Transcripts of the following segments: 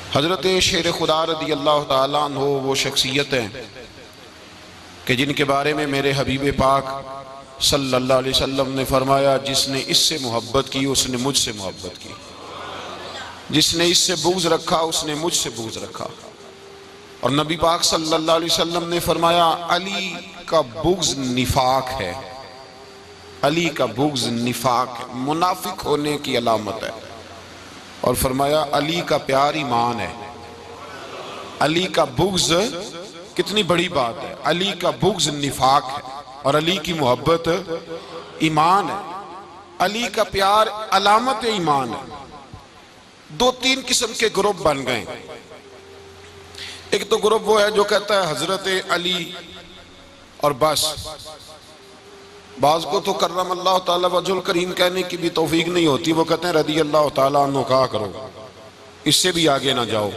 हज़रत शेर खुदा रदी अल्लाह ताला अन्हो वो शख्सियत हैं कि जिनके बारे में मेरे हबीब पाक सल्लल्लाहु अलैहि वसल्लम ने फरमाया, जिसने इससे मोहब्बत की उसने मुझसे मोहब्बत की, जिसने इससे बुग़्ज़ रखा उसने मुझसे बुग़्ज़ रखा। और नबी पाक सल्लल्लाहु अलैहि वसल्लम ने फरमाया, अली का बुग़्ज़ निफाक है, अली का बुग़्ज़ निफाक है, मुनाफिक होने की अलामत है। और फरमाया अली का प्यार ईमान है। अली का बुग़्ज़ कितनी बड़ी बात है, अली का बुग़्ज़ निफाक है और अली की मोहब्बत ईमान है। अली का प्यार अलामत ईमान है। दो तीन किस्म के ग्रुप बन गए। एक तो ग्रुप वो है जो कहता है हजरत अली और बस। बाज़ को तो कर्रम अल्लाह ताला वजहुल करीम कहने की भी तौफीक नहीं होती, वो कहते हैं रदी अल्लाह ताला अन्हु कहा करो, इससे भी आगे ना जाओ।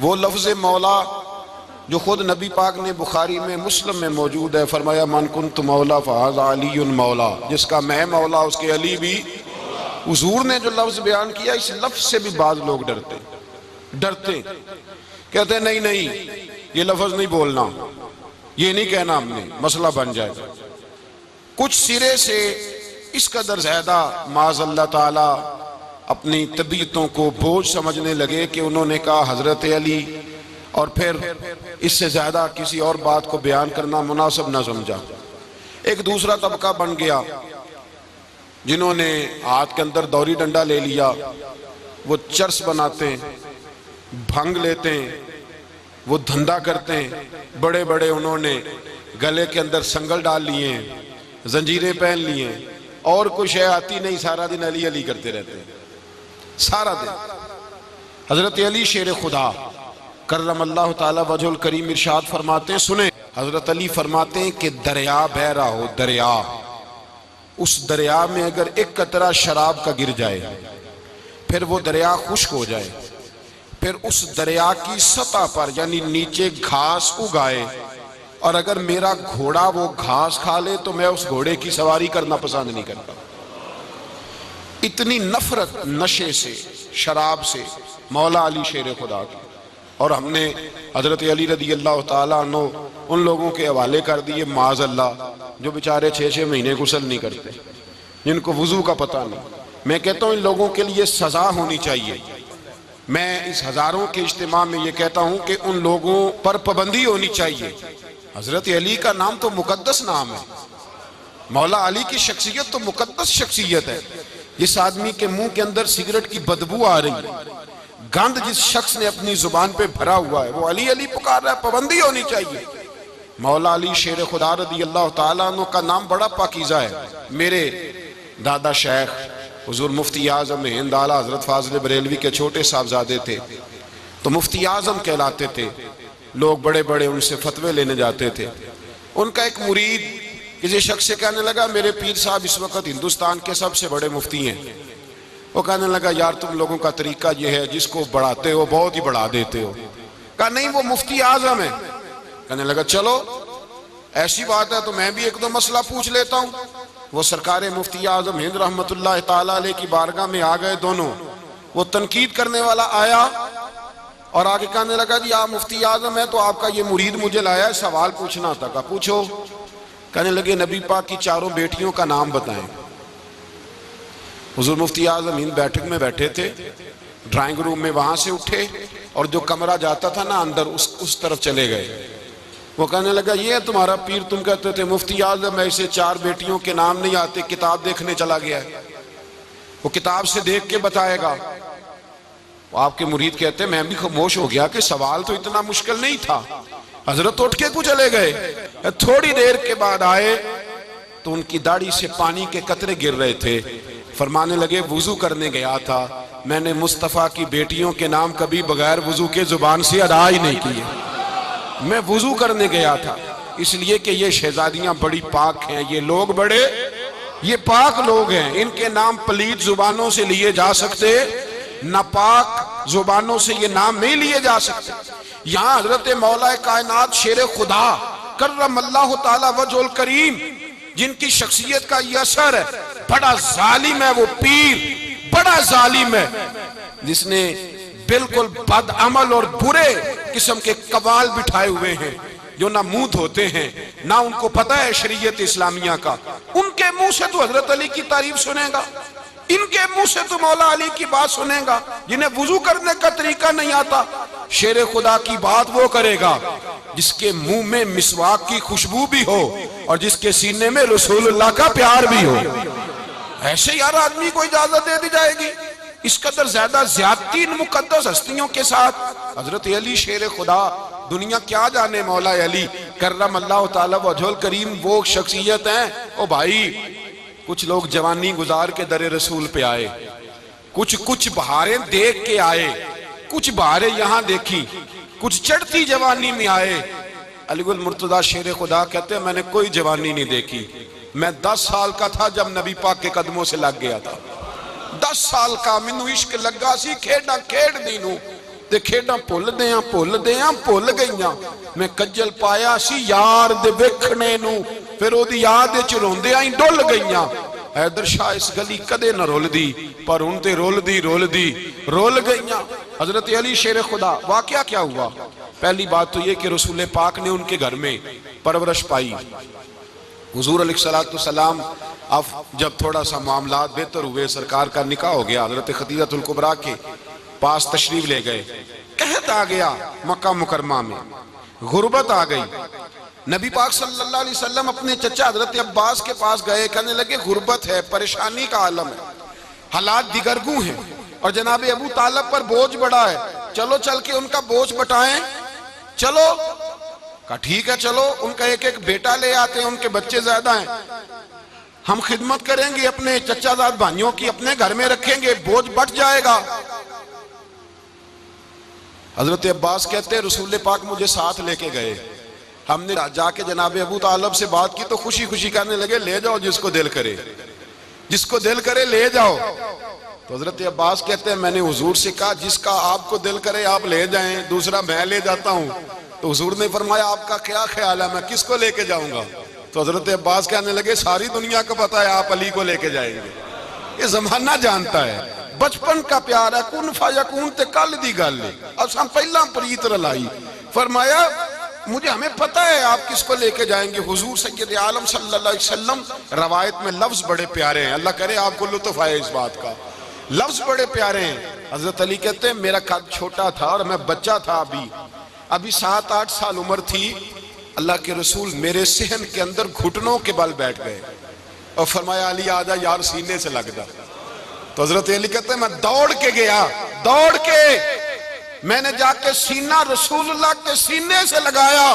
वो लफ्ज़ मौला जो खुद नबी पाक ने बुखारी में मुस्लिम में मौजूद है, फरमाया मन कुन्तु मौला फ़हाज़ा अलीयुन मौला, जिसका मैं मौला उसके अली भी। हुज़ूर ने जो लफ्ज़ बयान किया, इस लफ्ज़ से भी बाज़ लोग डरते कहते हैं नहीं नहीं ये लफ्ज़ नहीं बोलना, ये नहीं कहना, हमने मसला बन जाएगा। कुछ सिरे से इस कदर ज़्यादा माज़ अल्लाह ताला अपनी तबीयतों को बोझ समझने लगे कि उन्होंने कहा हज़रत अली, और फिर इससे ज़्यादा किसी और बात को बयान करना मुनासिब न समझा। एक दूसरा तबका बन गया जिन्होंने हाथ के अंदर दौरी डंडा ले लिया, वो चर्स बनाते हैं, भंग लेते हैं, वो धंधा करते हैं। बड़े बड़े उन्होंने गले के अंदर संगल डाल लिए हैं, जंजीरें पहन लिए हैं, और कुछ है आती नहीं, सारा दिन अली अली करते रहते हैं सारा दिन। हजरत अली शेर खुदा कर्रम अल्लाह ताला वजहुल करीम इरशाद फरमाते हैं, सुने हजरत अली फरमाते हैं कि दरिया बह रहा हो, दरिया, उस दरिया में अगर एक कतरा शराब का गिर जाए, फिर वो दरिया खुश्क हो जाए, फिर उस दरिया की सतह पर यानी नीचे घास उगाए, और अगर मेरा घोड़ा वो घास खा ले तो मैं उस घोड़े की सवारी करना पसंद नहीं करता। इतनी नफरत नशे से, शराब से मौला अली शेर खुदा की। और हमने हजरत अली रदी अल्लाह ताला अन्हु उन लोगों के हवाले कर दिए माज़ अल्लाह, जो बेचारे 6-6 महीने गुस्ल नहीं करते, जिनको वुजू का पता नहीं। मैं कहता हूँ इन लोगों के लिए सजा होनी चाहिए। मैं इस हजारों के इज्तिमा में ये कहता हूँ कि उन लोगों पर पाबंदी होनी चाहिए। हजरत अली का नाम तो मुकद्दस नाम है, मौला अली की शख्सियत तो मुकद्दस शख्सियत है। जिस आदमी के मुंह के अंदर सिगरेट की बदबू आ रही है, गंद जिस शख्स ने अपनी जुबान पे भरा हुआ है, वो अली अली पुकार रहा है, पाबंदी होनी चाहिए। मौला अली शेर खुदा रदी अल्लाह ताला अन्हु का नाम बड़ा पाकीज़ा है। मेरे दादा शेख हुजूर मुफ्ती आज़म हिंद आला हजरत फाजिल बरेलवी के छोटे साहबजादे थे, तो मुफ्ती आज़म कहलाते थे। लोग बड़े बड़े उनसे फतवे लेने जाते थे। उनका एक मुरीद किसी शख्स से कहने लगा, मेरे पीर साहब इस वक्त हिंदुस्तान के सबसे बड़े मुफ्ती हैं। वो कहने लगा, यार तुम लोगों का तरीका ये है, जिसको बढ़ाते हो बहुत ही बढ़ा देते हो। कहा नहीं, वो मुफ्ती आज़म है। कहने लगा चलो ऐसी बात है तो मैं भी एक दो मसला पूछ लेता हूँ। वो सरकार मुफ्ती आज़म हिंद रहमतुल्लाह ताला अलैह की बारगाह में आ गए दोनों। वो तनकीद करने वाला आया और आगे कहने लगा, जी आप मुफ्ती आज़म है तो आपका ये मुरीद मुझे लाया है, सवाल पूछना था। कहा पूछो। कहने लगे, नबी पाक की चारों बेटियों का नाम बताएं। हुजूर मुफ्ती आज़म हिंद बैठक में बैठे थे, ड्राइंग रूम में, वहां से उठे और जो कमरा जाता था ना अंदर, उस तरफ चले गए। वो कहने लगा, ये है तुम्हारा पीर, तुम कहते थे मुफ्ती आज़म ऐसे 4 बेटियों के नाम नहीं आते, किताब देखने चला गया है, वो किताब से देख के बताएगा। आपके मुरीद कहते मैं भी खामोश हो गया कि सवाल तो इतना मुश्किल नहीं था। हजरत उठ के कुछ चले गए। थोड़ी देर के बाद आए तो उनकी दाढ़ी से पानी के कतरे गिर रहे थे। फरमाने लगे, वुजू करने गया था, मैंने मुस्तफ़ा की बेटियों के नाम कभी बगैर वुजू के जुबान से अदा ही नहीं किए। मैं वुजू करने गया था इसलिए कि ये शहजादियां बड़ी पाक हैं, ये लोग बड़े ये पाक लोग हैं, इनके नाम पलीद जुबानों से लिए जा सकते, नापाक जुबानों से ये नाम नहीं लिए जा सकते। यहाँ हजरत मौला कायनात शेर खुदा कर्रम अल्लाह ताला वजहुल करीम, जिनकी शख्सियत का ये असर है, बड़ा जालिम है वो पीर, बड़ा जालिम है, जिसने बिल्कुल बदअमल और बुरे किस्म के कवाल बिठाए हुए हैं, जो ना मुंह धोते हैं, ना उनको पता है शरीयत इस्लामिया का। उनके मुंह से तो हजरत अली की तारीफ सुनेगा, इनके मुंह से तो मौला अली की बात सुनेगा। जिन्हें वुजू करने का तरीका नहीं आता, शेर खुदा की बात वो करेगा जिसके मुंह में मिसवाक की खुशबू भी हो और जिसके सीने में रसूलुल्लाह का प्यार भी हो। ऐसे यार आदमी को इजाजत दे दी जाएगी? इस कदर ज्यादा ज्यादती इन मुकद्दस हस्तियों के साथ। हजरत अली शेर खुदा, दुनिया क्या जाने मौला अली करम अल्लाह ताला वजहुल करीम वो शख्सियत हैं। ओ भाई, कुछ लोग जवानी गुजार के दरे रसूल पे आए, कुछ बहारें देख के आए, कुछ बहारें यहां देखी, कुछ चढ़ती जवानी में आए। अलीगुल मुर्तजा शेर खुदा कहते हैं मैंने कोई जवानी नहीं देखी। मैं 10 साल का था जब नबी पाक के कदमों से लग गया था। 10 साल का मैनू इश्क लगा सी, खेडा खेड दी नू ते खेडा भुल गईयां। मैं कज्जल पाया सी यार दे वेखने नू, फिर ओदी याद विच रोंदियां ही डुल गईयां। हैदर शाह इस गली कदे न रुलदी, पर हुण ते रुल गईयां। हजरत अली शेर खुदा, वाकया क्या हुआ? पहली बात तो ये कि रसूल पाक ने उनके घर में परवरिश पाई। हुजूर अलैहिस्सलाम अब जब थोड़ा सा मामलात बेहतर हुए, सरकार का निकाह हो गया, हजरत खदीजतुल कुबरा के पास तशरीफ ले गए। कहत आ गया मक्का मुकरमा में, गुर्बत आ गई। नबी पाक सल्लल्लाहु अलैहि वसल्लम अपने चचा हजरत अब्बास के पास गए, कहने लगे गुर्बत है, परेशानी का आलम है, हालात दिगरगू हैं और जनाब अबू तालिब पर बोझ बड़ा है, चलो चल के उनका बोझ बटाएं। चलो, कहा ठीक है चलो। उनका एक एक बेटा ले आते हैं, उनके बच्चे ज्यादा हैं, हम खिदमत करेंगे अपने चचाजाद भाइयों की, अपने घर में रखेंगे, बोझ बट जाएगा। हजरत अब्बास कहते हैं रसूल पाक मुझे साथ लेके गए। हमने जाके जनाब अबू तालिब से बात की तो खुशी खुशी कहने लगे ले जाओ जिसको दिल करे ले जाओ। तो हजरत अब्बास कहते हैं मैंने हुजूर से कहा जिसका आपको दिल करे आप ले जाएं, दूसरा मैं ले जाता हूं। तो हुजूर ने फरमाया आपका क्या ख्याल है, मैं किसको लेके जाऊंगा? तो हजरत अब्बास कहने लगे सारी दुनिया को पता है आप अली को लेके जाएंगे, ये जमाना जानता है, बचपन का प्यार है, कुन फयकून ते कल दी गल है, असां पहला प्रीत रलाई। फरमाया मुझे हमें पता है आप किसको लेके जाएंगे। हुजूर सय्यद आलम सल्लल्लाहु अलैहि वसल्लम, रवायत में लफ्ज बड़े प्यारे हैं, अल्लाह करे आपको लुत्फ आए इस बात का, लफ्ज बड़े प्यारे हैं। हजरत अली कहते हैं मेरा कद छोटा था और मैं बच्चा था, अभी 7-8 साल उम्र थी। अल्लाह के रसूल मेरे सहन के अंदर घुटनों के बल बैठ गए और फरमाया अली आजा यार सीने से लग जा। तो हजरत अली कहते हैं मैं दौड़ के गया, दौड़ के मैंने जाके सीना रसूलुल्लाह के सीने से लगाया।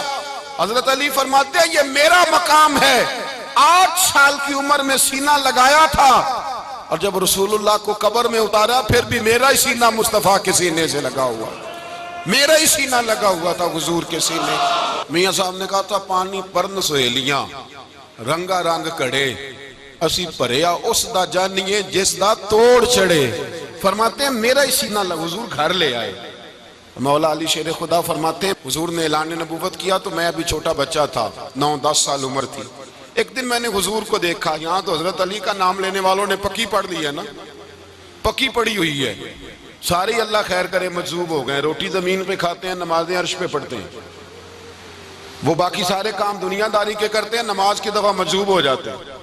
हजरत अली फरमाते हैं ये मेरा मकाम है, 8 साल की उम्र में सीना लगाया था और जब रसूलुल्लाह को कब्र में उतारा फिर भी मेरा ही सीना मुस्तफा के सीने से लगा हुआ, मेरा ही सीना लगा हुआ था हुजूर के सीने। मियां साहब ने कहा था पानी परन सहेलियां रंगा रंग कड़े, असी भरिया उस दा जानिए जिस दा तोड़ चढ़े। फरमाते हैं मेरा ही सीना लगा। हुजूर घर ले आए, मौला अली शेर खुदा फरमाते हैं हुजूर ने ऐलान नबूवत किया तो मैं अभी छोटा बच्चा था, 9-10 साल उम्र थी। एक दिन मैंने हुजूर को देखा, यहाँ तो हजरत अली का नाम लेने वालों ने पक्की पढ़ ली है ना, पक्की पड़ी हुई है, सारे अल्लाह खैर करे मजूब हो गए, रोटी जमीन पे खाते हैं, नमाजें अर्श पे पढ़ते हैं, वो बाकी सारे काम दुनियादारी के करते हैं, नमाज की दफा मजूब हो जाते हैं,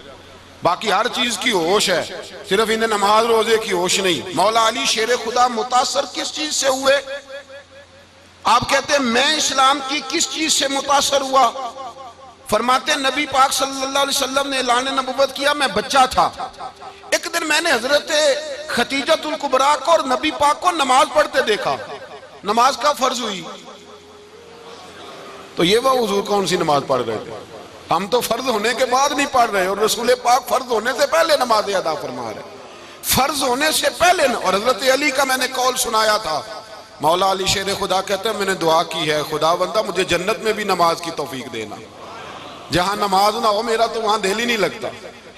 बाकी हर चीज की होश है, सिर्फ इन्हें नमाज रोजे की होश नहीं। मौला अली शेर खुदा मुतासर किस चीज से हुए? आप कहते हैं मैं इस्लाम की किस चीज से मुतासर हुआ? फरमाते नबी पाक सल्लल्लाहु अलैहि वसल्लम ने ऐलान नबूवत किया, मैं बच्चा था। एक दिन मैंने हजरत खतीजतुल कुबरा को और नबी पाक को नमाज पढ़ते देखा, नमाज का फर्ज हुई तो ये वह हुजूर कौन सी नमाज पढ़ रहे थे? हम तो फर्ज होने के बाद नहीं पढ़ रहे और रसूल पाक फर्ज होने से पहले नमाज अदा फरमा रहे, फर्ज होने से पहले। और हजरत अली का मैंने कौल सुनाया था, मौला अली शेर खुदा कहते हैं मैंने दुआ की है खुदा बंदा मुझे जन्नत में भी नमाज की तौफीक देना, जहां नमाज ना हो मेरा तो वहां दिल ही नहीं लगता।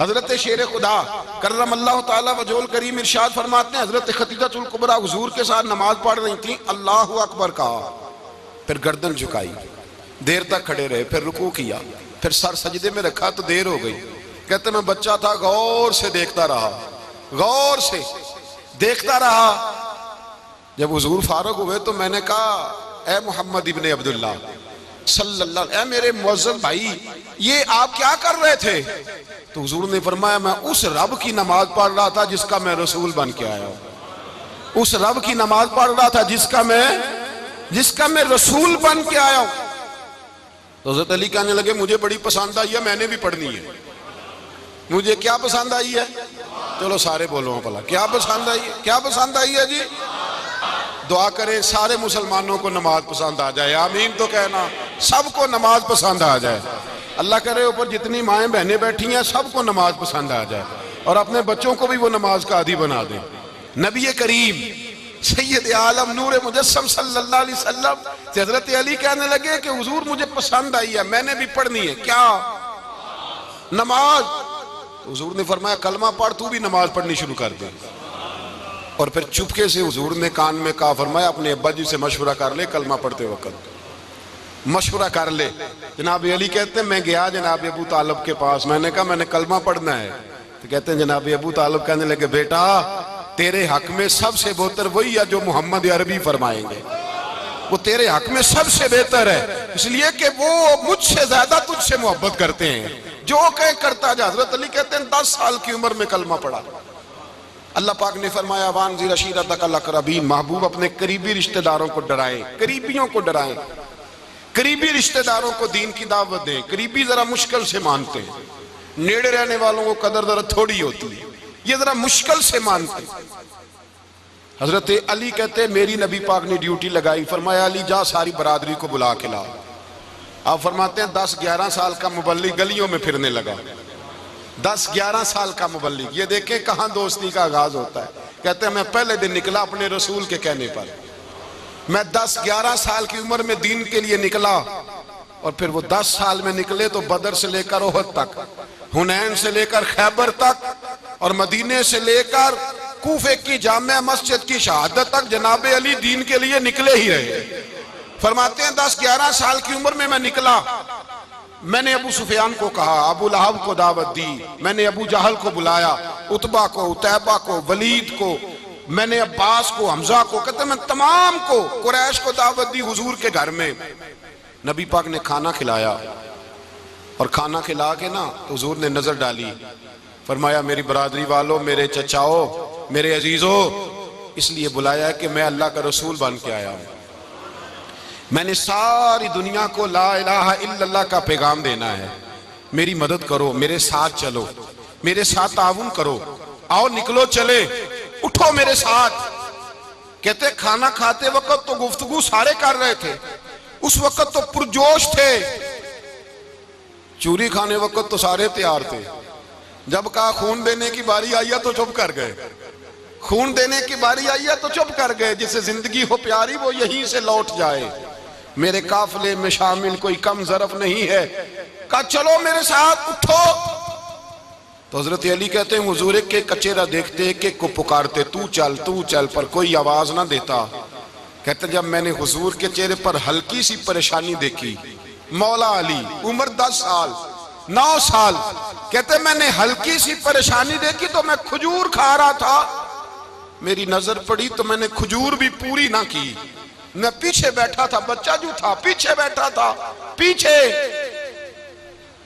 हजरत शेर खुदा करम अल्लाह ताला वजहुल करीम इरशाद फरमाते हैं हजरत खतीजतुल कुबरा हुजूर के साथ नमाज पढ़ रही थी, अल्लाहु अकबर कहा, फिर गर्दन झुकाई, देर तक खड़े रहे, फिर रुकू किया, फिर सर सजदे में रखा तो देर हो गई। कहते मैं बच्चा था, गौर से देखता रहा, गौर से देखता रहा। जब हुजूर फारूक हुए तो मैंने कहा, ए मोहम्मद इब्ने अब्दुल्लाह सल्लल्लाहु, ए मेरे मुअज्जम भाई, ये आप क्या कर रहे थे? तो हुजूर ने फरमाया, मैं उस रब की नमाज पढ़ रहा था जिसका मैं रसूल बन के आया हूं। उस रब की नमाज पढ़ रहा था जिसका मैं रसूल बन के आया हूं। तो हज़रत अली कहने लगे, मुझे बड़ी पसंद आई है, मैंने भी पढ़नी है। मुझे क्या पसंद आई है? चलो सारे बोलो भला, क्या पसंद आई है? क्या पसंद आई है जी? दुआ करें सारे मुसलमानों को नमाज पसंद आ जाए, आमीन तो कहना। सबको नमाज पसंद आ जाए। अल्लाह करे ऊपर जितनी माएँ बहनें बैठी हैं सबको नमाज पसंद आ जाए, और अपने बच्चों को भी वो नमाज का आदी बना दें। नबी करीम सैयद आलम नूर मुजस्सम सल्लल्लाहु अलैहि वसल्लम से हजरत अली कहने लगे कि हुजूर मुझे पसंद आई है, मैंने भी पढ़नी है। क्या? नमाज। तो हुजूर ने फरमाया, कलमा पढ़, तू भी नमाज पढ़नी शुरू कर दे। और फिर चुपके से हुजूर ने कान में कहा, फरमाया अपने अब्बा जी से मशवरा कर ले, कलमा पढ़ते वक्त मशवरा कर ले। जनाब अली कहते हैं, मैं गया जनाब अबू तालिब के पास, मैंने कहा मैंने कलमा पढ़ना है। तो कहते हैं जनाब अबू तालिब कहने लगे, बेटा तेरे हक में सबसे बेहतर वही है जो मोहम्मद अरबी फरमाएंगे, वो तेरे हक में सबसे बेहतर है, इसलिए कि वो मुझसे ज्यादा तुझसे मोहब्बत करते हैं। जो कहे करता जा। हजरत अली कहते हैं 10 साल की उम्र में कलमा पढ़ा। अल्लाह पाक ने फरमाया, वानज़िर अशीरतकल अक़रबीन, महबूब अपने करीबी रिश्तेदारों को डराए, करीबियों को डराएं, करीबी रिश्तेदारों को दीन की दावत दें। करीबी जरा मुश्किल से मानते हैं, नेड़े रहने वालों को कदर जरा थोड़ी होती है, ये जरा मुश्किल से मानते। हजरत अली कहते मेरी नबी पाक ने ड्यूटी लगाई, फरमाया अली जा सारी बरादरी को बुला के ला। आप फरमाते हैं 10-11 साल का मुबल्लिग गलियों में फिरने लगा। 10-11 साल का मुबल्लिग, ये देखें कहां दोस्ती का आगाज होता है। कहते हैं मैं पहले दिन निकला अपने रसूल के कहने पर, मैं 10-11 साल की उम्र में दीन के लिए निकला, और फिर वो 10 साल में निकले तो बदर से लेकर ओहद तक, हुनैन से लेकर खैबर तक, और मदीने से लेकर कूफे की जामिया मस्जिद की शहादत तक जनाब अली दीन के लिए निकले ही रहे। फरमाते हैं 10-11 साल की उम्र में मैं निकला, मैंने अबू सुफियान को कहा, अबू लहब को दावत दी, मैंने अबू जहल को बुलाया, उतबा को, उतैबा को, वलीद को, मैंने अब्बास को, हमजा को, कहते मैं तमाम को, कुरैश को दावत दी हुजूर के घर में। नबी पाक ने खाना खिलाया, और खाना खिला के ना तो हुजूर ने नजर डाली, फरमाया मेरी बरादरी वालों, मेरे चचाओ, मेरे अजीजों, इसलिए बुलाया है कि मैं अल्लाह का रसूल बन के आया हूं। मैंने सारी दुनिया को ला इलाहा इल्लल्लाह का पैगाम देना है, मेरी मदद करो, मेरे साथ चलो, मेरे साथ ताउन करो, आओ निकलो चले, उठो मेरे साथ। कहते खाना खाते वक्त तो गुफ्तगू सारे कर रहे थे, उस वक्त तो पुरजोश थे, चूरी खाने वक्त तो सारे तैयार थे, जब कहा खून देने की बारी आई है तो चुप कर गए, खून देने की बारी आई है तो चुप कर गए। जिसे जिंदगी हो प्यारी वो यहीं से लौट जाए, मेरे काफिले में शामिल कोई कम ज़रफ नहीं है। कहा चलो मेरे साथ उठो। तो हजरत अली कहते हैं हुजूर के कचेरा देखते एक को पुकारते, तू चल, पर कोई आवाज ना देता। कहते जब मैंने हुजूर के चेहरे पर हल्की सी परेशानी देखी, मौला अली उम्र 10 साल 9 साल, कहते मैंने हल्की सी परेशानी देखी तो मैं खजूर खा रहा था, मेरी नजर पड़ी तो मैंने खजूर भी पूरी ना की, मैं पीछे बैठा था, बच्चा जो था पीछे बैठा था, पीछे।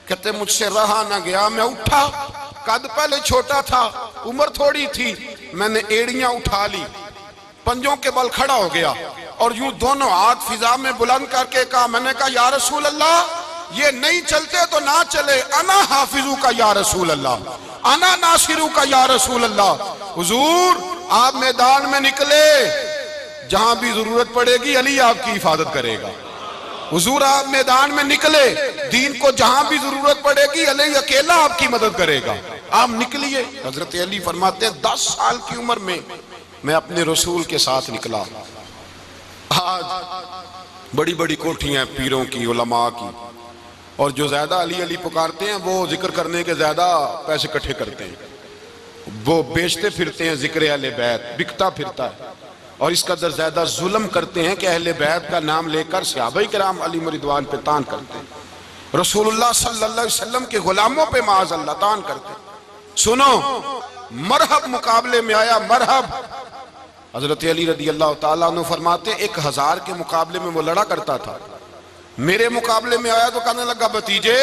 कहते मुझसे रहा ना गया, मैं उठा, कद पहले छोटा था, उम्र थोड़ी थी, मैंने एड़ियां उठा ली, पंजों के बल खड़ा हो गया, और यूं दोनों हाथ फिजा में बुलंद करके कहा, मैंने कहा या रसूल अल्लाह ये नहीं चलते तो ना चले, अना हाफिजू का या रसूल अल्लाह, अना नासिरू का या रसूल अल्लाह। हुजूर आप मैदान में निकले, जहां भी जरूरत पड़ेगी अली आपकी हिफाजत करेगा। हुजूर आप मैदान में निकले, दीन को जहां भी जरूरत पड़ेगी अली अकेला आपकी मदद करेगा, आप निकलिए। हजरत अली फरमाते हैं 10 साल की उम्र में मैं अपने रसूल के साथ निकला। आज बड़ी बड़ी कोठियां पीरों की, उलमा की, और जो ज्यादा अली अली पुकारते हैं वो जिक्र करने के ज्यादा पैसे इकट्ठे करते हैं, वो बेचते फिरते हैं जिक्र अहले बैत, बिकता फिरता है, और इस कदर ज्यादा जुल्म करते हैं कि अहले बैत का नाम लेकर सहाबाए किराम अली रिदवान पे तान करते हैं, रसूलुल्लाह सल्लल्लाहु अलैहि वसल्लम के गुलामों पे माअज़ल्लाह तान करते हैं। सुनो, मरहब मुकाबले में आया, मरहब। हजरत अली रदी अल्लाह ताला अन्हु फरमाते 1000 के मुकाबले में वो लड़ा करता था। मेरे मुकाबले में आया तो कहने लगा भतीजे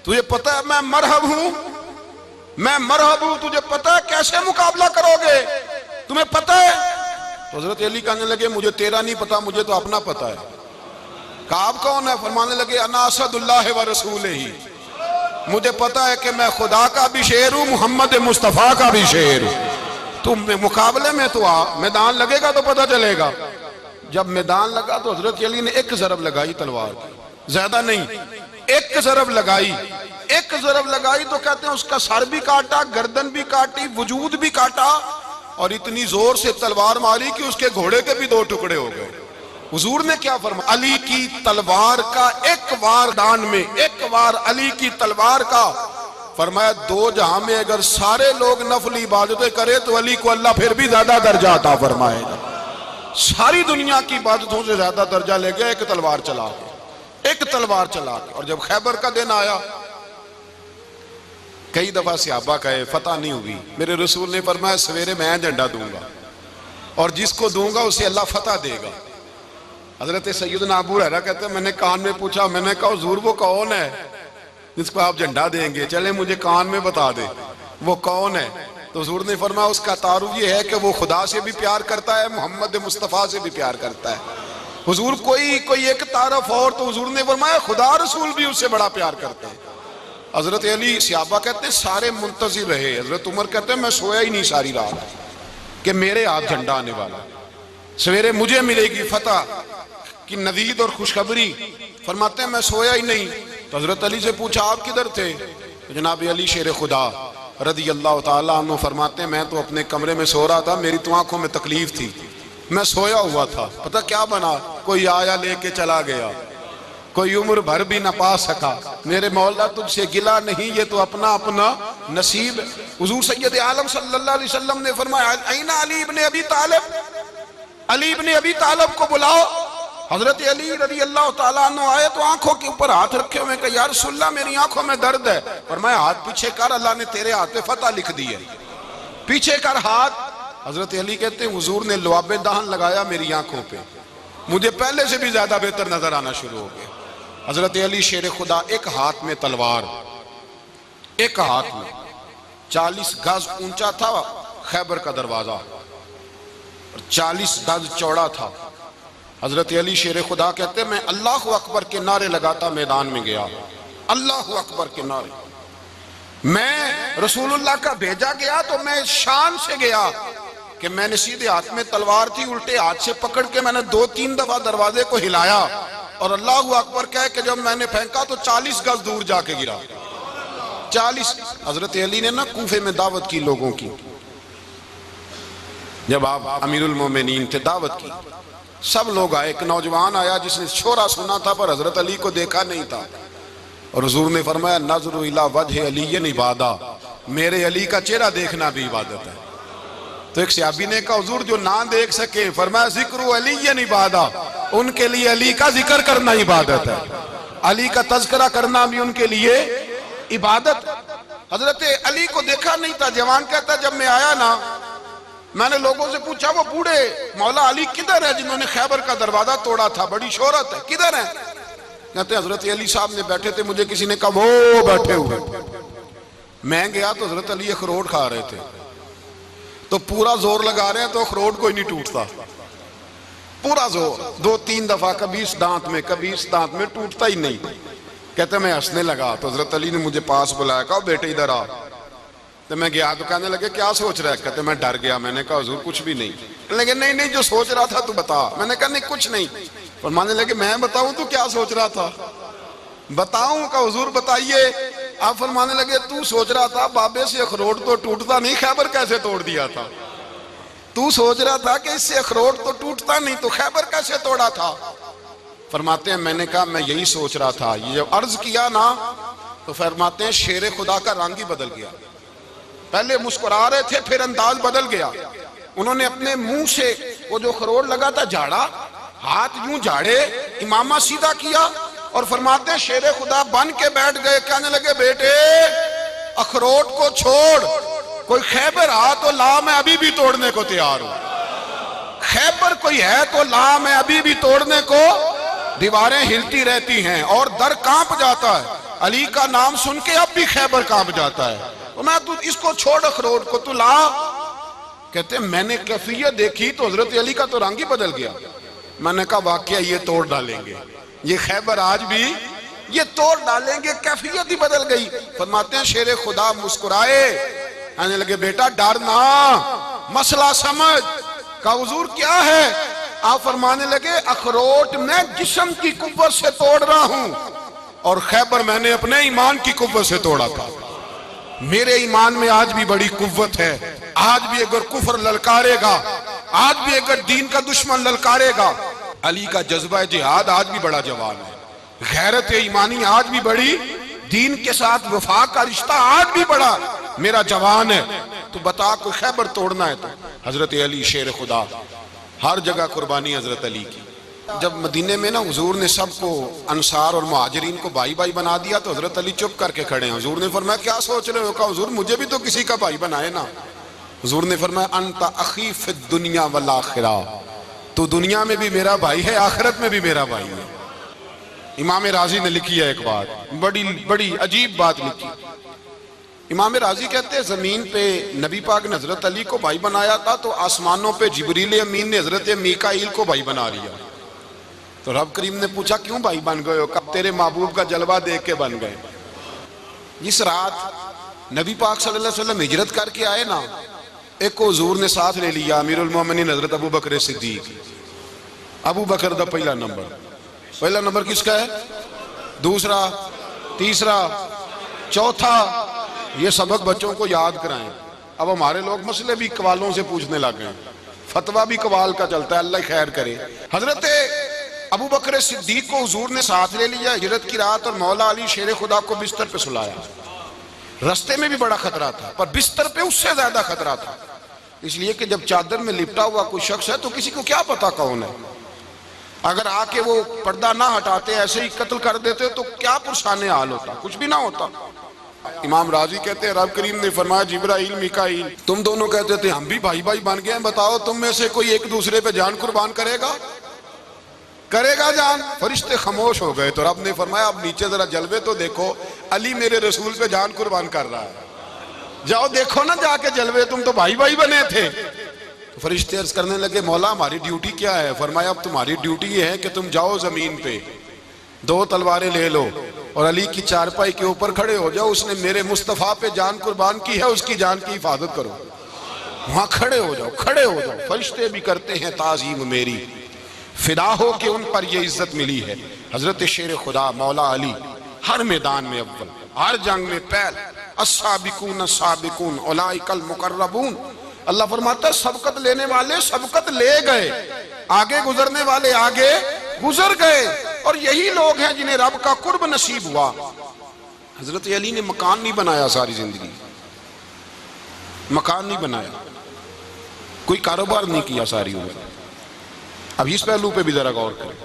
तुझे पता है मैं मरहब हूं, मैं मरहब हूं, तुझे पता है कैसे मुकाबला करोगे, तुम्हें पता है? तो हजरत अली कहने लगे मुझे तेरा नहीं पता, मुझे तो अपना पता है। कहा आप कौन है? फरमाने लगे अना असदुल्लाह व रसूल ही, मुझे पता है कि मैं खुदा का भी शेर हूं, मोहम्मद मुस्तफा का भी शेर हूं। तुम मुकाबले में तो आ, मैदान लगेगा तो पता चलेगा। जब मैदान लगा तो हजरत अली ने एक जरब लगाई तलवार की, ज्यादा नहीं, एक जरब लगाई। एक जरब लगाई तो कहते हैं उसका सर भी काटा, गर्दन भी काटी, वजूद भी काटा, और इतनी जोर से तलवार मारी कि उसके घोड़े के भी 2 टुकड़े हो गए। हुजूर ने क्या फरमाया? अली की तलवार का एक वार दान में, एक वार अली की तलवार का, फरमाया 2 जहां में अगर सारे लोग नफली इबादतें करे तो अली को अल्लाह फिर भी ज्यादा दर्जा अता फरमाएगा। सारी दुनिया की इबादतों से ज्यादा दर्जा ले गया एक तलवार चला के, एक तलवार चला के। और जब खैबर का दिन आया, कई दफा सहाबा कहे फतह नहीं हुई, मेरे रसूल ने फरमाया सवेरे मैं झंडा दूंगा और जिसको दूंगा उसे अल्लाह फतह देगा। हजरत सैयदना अबू हुरैरा कहते हैं मैंने कान में पूछा, मैंने कहा हुजूर वो कौन है जिसको आप झंडा देंगे? चले मुझे कान में बता दे वो कौन है। तो हुजूर ने फरमाया उसका तारुफ ये है कि वो खुदा से भी प्यार करता है, मोहम्मद मुस्तफ़ा से भी प्यार करता है। हुजूर कोई एक तारफ और, तो हुजूर ने फरमाया खुदा रसूल भी उससे बड़ा प्यार करते हैं। हजरत अली सहाबा कहते हैं सारे मुंतजिर रहे। हजरत उमर कहते हैं मैं सोया ही नहीं सारी रात कि मेरे हाथ झंडा आने वाला, सवेरे मुझे मिलेगी फतह की नवीद और खुशखबरी। फरमाते हैं मैं सोया ही नहीं। तो हजरत अली से पूछा आप किधर थे? तो जनाब अली शेर खुदा रदी अल्लाह ताला अन्हु फरमाते हैं मैं तो अपने कमरे में सो रहा था, मेरी तो आंखों में तकलीफ थी, मैं सोया हुआ था। पता क्या बना? कोई आया लेके चला गया, कोई उम्र भर भी ना पा सका। मेरे मौला तुझसे गिला नहीं, ये तो अपना अपना नसीब। हुजूर सैयद आलम सल्लल्लाहु अलैहि वसल्लम ने फरमाया ऐना अली इब्ने अबी तालिब, अली इब्ने अबी तालिब को बुलाओ। हजरत अली रज़ी अल्लाह ताला अन्हु आए तो आंखों के ऊपर हाथ रखे हुए, कहा या रसूलल्लाह मेरी आंखों में दर्द है। फरमाया हाथ पीछे कर, अल्लाह ने तेरे हाथ पे फतह लिख दी है, पीछे कर हाथ। हजरत अली कहते हैं हुजूर ने लुआबे दहन लगाया मेरी आंखों पे, मुझे पहले से भी ज्यादा बेहतर नजर आना शुरू हो गया। हजरत अली शेर खुदा, एक हाथ में तलवार, एक हाथ में 40 गज ऊंचा था खैबर का दरवाजा और 40 गज चौड़ा था। हजरत अली शेर खुदा कहते मैं अल्लाह अकबर के नारे लगाता मैदान में गया, अल्लाह अकबर के नारे। मैं रसूलुल्लाह का भेजा गया तो मैं शान से गया कि मैंने सीधे हाथ में तलवार थी, उल्टे हाथ से पकड़ के मैंने 2-3 दफा दरवाजे को हिलाया और अल्लाह अकबर कह के जब मैंने फेंका तो 40 गज दूर जाके गिरा। 40। हजरत अली ने ना कूफे में दावत की लोगों की, जब आप अमीरुल मोमिनीन थे, दावत की, सब लोग आए। एक नौजवान आया जिसने शोरा सुना था पर हजरत अली को देखा नहीं था, और हुजूर ने फरमाया नज़रु इला वजह अलीयन इबादा, मेरे अली का चेहरा देखना भी इबादत है। तो एक सहाबी ने कहा हुजूर जो ना देख सके, फरमाया जिक्र अलीयन इबादा, उनके लिए अली का जिक्र करना इबादत है, अली का तज़किरा करना भी उनके लिए इबादत। हजरत अली को देखा नहीं था। जवान कहता जब मैं आया ना, मैंने लोगों से पूछा वो बूढ़े मौला अली किधर है जिन्होंने खैबर का दरवाजा तोड़ा था, बड़ी शोहरत है, किधर है? कहते हजरत अली साहब ने बैठे थे, मुझे किसी ने कहा वो बैठे हुए। मैं गया तो हजरत अली अखरोट खा रहे थे, तो पूरा जोर लगा रहे हैं तो अखरोट कोई नहीं टूटता, पूरा जोर 2-3 दफा, कभी इस दांत में कभी इस दांत में, टूटता ही नहीं। कहते मैं हंसने लगा तो हजरत अली ने मुझे पास बुलाया, कहा बेटे इधर आ। तो मैं गया तो कहने लगे क्या सोच रहा है? कहते मैं डर गया। मैंने कहा हुजूर कुछ भी नहीं। लगे नहीं नहीं जो सोच रहा था तू बता। मैंने कहा नहीं कुछ नहीं। और मानने लगे मैं बताऊं तू क्या सोच रहा था? बताऊं? का हुजूर बताइए। आप फरमाने लगे तू सोच रहा था बाबे से अखरोट तो टूटता नहीं, खैबर कैसे तोड़ दिया था? तू सोच रहा था कि इससे अखरोट तो टूटता नहीं, तो खैबर कैसे तोड़ा था? फरमाते हैं मैंने कहा मैं यही सोच रहा था। ये जब अर्ज किया ना तो फरमाते हैं शेर खुदा का रंग ही बदल गया। पहले मुस्कुरा रहे थे, फिर अंदाज बदल गया। उन्होंने अपने मुंह से वो जो खरोट लगा था झाड़ा, हाथ यूं झाड़े, इमामा सीधा किया और फरमाते हैं शेर खुदा बन के बैठ गए। कहने लगे बेटे अखरोट को छोड़, कोई खैबर आ तो ला, मैं अभी भी तोड़ने को तैयार हूं। खैबर कोई है तो लाम है, अभी भी तोड़ने को दीवारें हिलती रहती हैं और दर कांप जाता है। अली का नाम सुन के अब भी खैबर कांप जाता है। तो मैं तू इसको छोड़ अखरोट को, तू ला। कहते मैंने कैफियत देखी तो हजरत अली का तो रंग ही बदल गया। मैंने कहा वाकया ये तोड़ डालेंगे, ये खैबर आज भी ये तोड़ डालेंगे, कैफियत ही बदल गई। फरमाते हैं शेरे खुदा मुस्कुराए, कहने लगे बेटा डरना, मसला समझ। का हुजूर क्या है? आप फरमाने लगे अखरोट मैं जिस्म की कुव्वत से तोड़ रहा हूं और खैबर मैंने अपने ईमान की कुव्वत से तोड़ा था। मेरे ईमान में आज भी बड़ी कुव्वत है। आज भी अगर कुफर ललकारेगा, आज भी अगर दीन का दुश्मन ललकारेगा, अली का जज्बा जिहाद आज भी बड़ा जवान है। गैरत ईमानी आज भी बड़ी, दीन के साथ वफा का रिश्ता आज भी बड़ा मेरा जवान है। तो बता कोई खैबर तोड़ना है तो हजरत अली शेर खुदा, हर जगह कुर्बानी हजरत अली की। जब मदीने में ना हुजूर ने सबको अंसार और मुहाजिरीन को भाई भाई बना दिया तो हजरत अली चुप करके खड़े हैं। हुजूर ने फरमाया क्या सोच रहे हो? कहा हुजूर मुझे भी तो किसी का भाई बनाए ना। हुजूर ने फरमाया अंता अखी फिद दुनिया वल आखिरा, तो दुनिया में भी मेरा भाई है, आखिरत में भी मेरा भाई है। इमाम राजी ने लिखी है एक बात, बड़ी बड़ी अजीब बात लिखी। इमाम राजी कहते हैं जमीन पे नबी पाक ने हजरत अली को भाई बनाया था तो आसमानों पे जिब्रील अमीन ने हजरत मीकाईल को भाई बना लिया। तो रब करीम ने पूछा क्यों भाई बन गए हो? कब तेरे महबूब का जलवा देख के बन गए। जिस रात नबी पाक सल्लल्लाहु अलैहि वसल्लम हिजरत करके आए ना, एक को हुजूर ने साथ ले लिया, अमीरुल मोमिनीन हजरत अबू बकर सिद्दीक। अबू बकर दा पहला नंबर किसका है? दूसरा, तीसरा, चौथा। ये सबक बच्चों को याद कराएं। अब हमारे लोग मसले भी कवालों से पूछने लग गए, फतवा भी कवाल का चलता है, अल्लाह खैर करे। हजरत अबू बकर सिद्दीक को हुजूर ने साथ ले लिया हिजरत की रात और मौला अली शेर खुदा को बिस्तर पे सुलाया। रास्ते में भी बड़ा खतरा था पर बिस्तर पे उससे ज्यादा खतरा था, इसलिए कि जब चादर में लिपटा हुआ कोई शख्स है तो किसी को क्या पता कौन है। अगर आके वो पर्दा ना हटाते ऐसे ही कत्ल कर देते तो क्या पुरसाने हाल होता, कुछ भी ना होता। इमाम राजी कहते हैं रब करीम ने फरमाया जिब्राइल मीकाईल तुम दोनों कहते थे हम भी भाई भाई बन गए, बताओ तुम में से कोई एक दूसरे पे जान कुर्बान करेगा जान? फरिश्ते खामोश हो गए। तो रब ने फरमाया अब नीचे जरा जलवे तो देखो, अली मेरे रसूल पे जान कुर्बान कर रहा है, जाओ देखो ना जाके जलवे, तुम तो भाई भाई बने थे। तो फरिश्ते अर्ज करने लगे मौला हमारी ड्यूटी क्या है? फरमाया अब तुम्हारी ड्यूटी ये है कि तुम जाओ जमीन पे, दो तलवारें ले लो और अली की चारपाई के ऊपर खड़े हो जाओ, उसने मेरे मुस्तफा पे जान कुर्बान की है, उसकी जान की हिफाजत करो। वहां खड़े हो जाओ। फरिश्ते भी करते हैं ताजीम मेरी, फिदा हो कि उन पर ये इज्जत मिली है। हजरत शेर खुदा मौला अली हर मैदान में अव्वल, हर जंग में पहल। अस्साबिकून अस्साबिकून उलाइकल मुकर्रबून। अल्लाह फरमाता है सबकत लेने वाले सबकत ले गए, आगे गुजरने वाले आगे गुजर गए, और यही लोग हैं जिन्हें रब का कुर्ब नसीब हुआ। हजरत अली ने मकान नहीं बनाया, सारी जिंदगी मकान नहीं बनाया, कोई कारोबार नहीं किया सारी उम्र। अब इस पहलू पे भी जरा गौर करें।